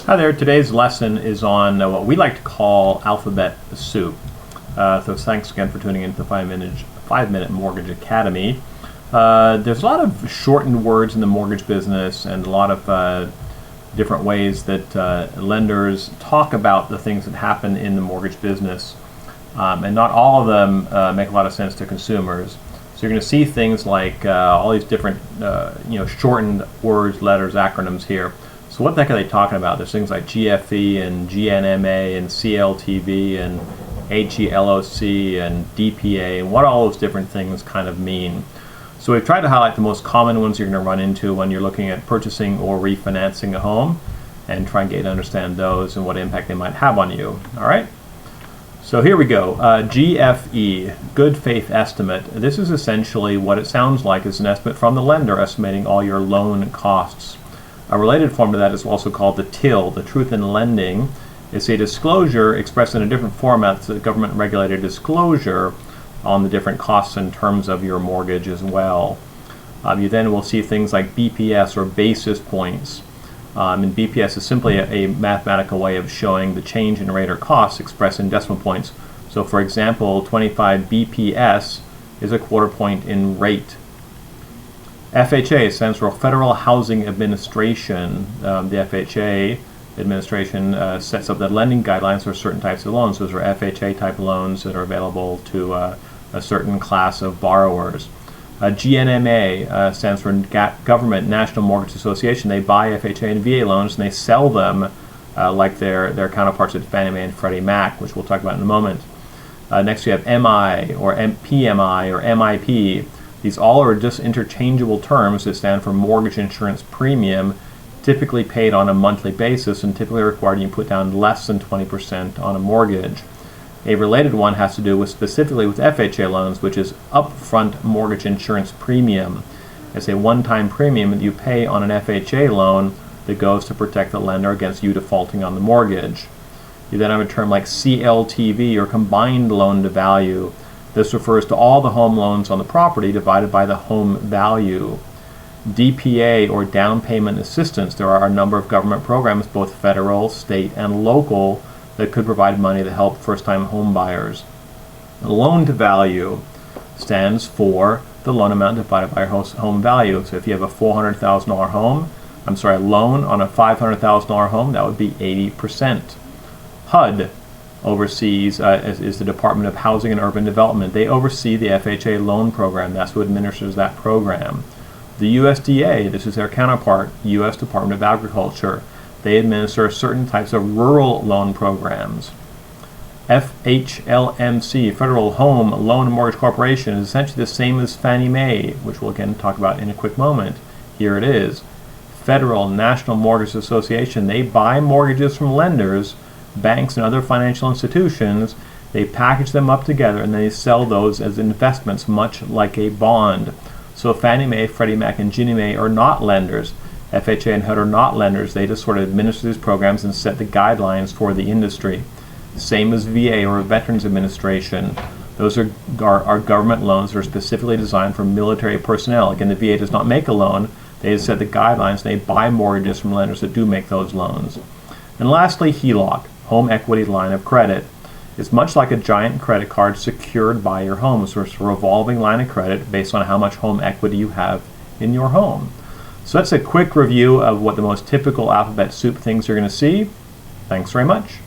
Hi there, today's lesson is on what we like to call alphabet soup. So thanks again for tuning into the 5-Minute Mortgage Academy. There's a lot of shortened words in the mortgage business and a lot of different ways that lenders talk about the things that happen in the mortgage business. And not all of them make a lot of sense to consumers. So you're going to see things like all these different shortened words, letters, acronyms here. So what the heck are they talking about? There's things like GFE and GNMA and CLTV and HELOC and DPA and what all those different things kind of mean. So we've tried to highlight the most common ones you're going to run into when you're looking at purchasing or refinancing a home and try and get to understand those and what impact they might have on you. All right? So here we go. GFE, good faith estimate. This is essentially what it sounds like is an estimate from the lender estimating all your loan costs. A related form to that is also called the TIL, the Truth in Lending. It's a disclosure expressed in a different format. It's a government-regulated disclosure on the different costs in terms of your mortgage as well. You then will see things like BPS or basis points. And BPS is simply a mathematical way of showing the change in rate or cost expressed in decimal points. So for example, 25 BPS is a quarter point in rate. FHA stands for Federal Housing Administration. The FHA administration sets up the lending guidelines for certain types of loans. Those are FHA type loans that are available to a certain class of borrowers. GNMA stands for Government National Mortgage Association. They buy FHA and VA loans and they sell them like their counterparts at Fannie Mae and Freddie Mac, which we'll talk about in a moment. Next we have MI or PMI or MIP. These all are just interchangeable terms that stand for mortgage insurance premium, typically paid on a monthly basis and typically required you put down less than 20% on a mortgage. A related one has to do with specifically with FHA loans, which is upfront mortgage insurance premium. It's a one-time premium that you pay on an FHA loan that goes to protect the lender against you defaulting on the mortgage. You then have a term like CLTV or combined loan to value. This refers to all the home loans on the property divided by the home value. DPA or down payment assistance. There are a number of government programs, both federal, state, and local, that could provide money to help first-time home buyers. Loan to value stands for the loan amount divided by your home value. So if you have a $400,000 loan on a $500,000 home, that would be 80%. HUD oversees is the Department of Housing and Urban Development. They oversee the FHA loan program. That's who administers that program. The USDA, this is their counterpart, U.S. Department of Agriculture. They administer certain types of rural loan programs. FHLMC, Federal Home Loan and Mortgage Corporation, is essentially the same as Fannie Mae, which we'll again talk about in a quick moment. Here it is. Federal National Mortgage Association. They buy mortgages from lenders, banks, and other financial institutions. They package them up together and they sell those as investments, much like a bond. So Fannie Mae, Freddie Mac, and Ginnie Mae are not lenders. FHA and HUD are not lenders. They just sort of administer these programs and set the guidelines for the industry. Same as VA or Veterans Administration. Those are government loans that are specifically designed for military personnel. Again, the VA does not make a loan. They just set the guidelines. They buy mortgages from lenders that do make those loans. And lastly, HELOC, Home Equity Line of Credit. It's much like a giant credit card secured by your home. So it's a revolving line of credit based on how much home equity you have in your home. So that's a quick review of what the most typical alphabet soup things you're going to see. Thanks very much.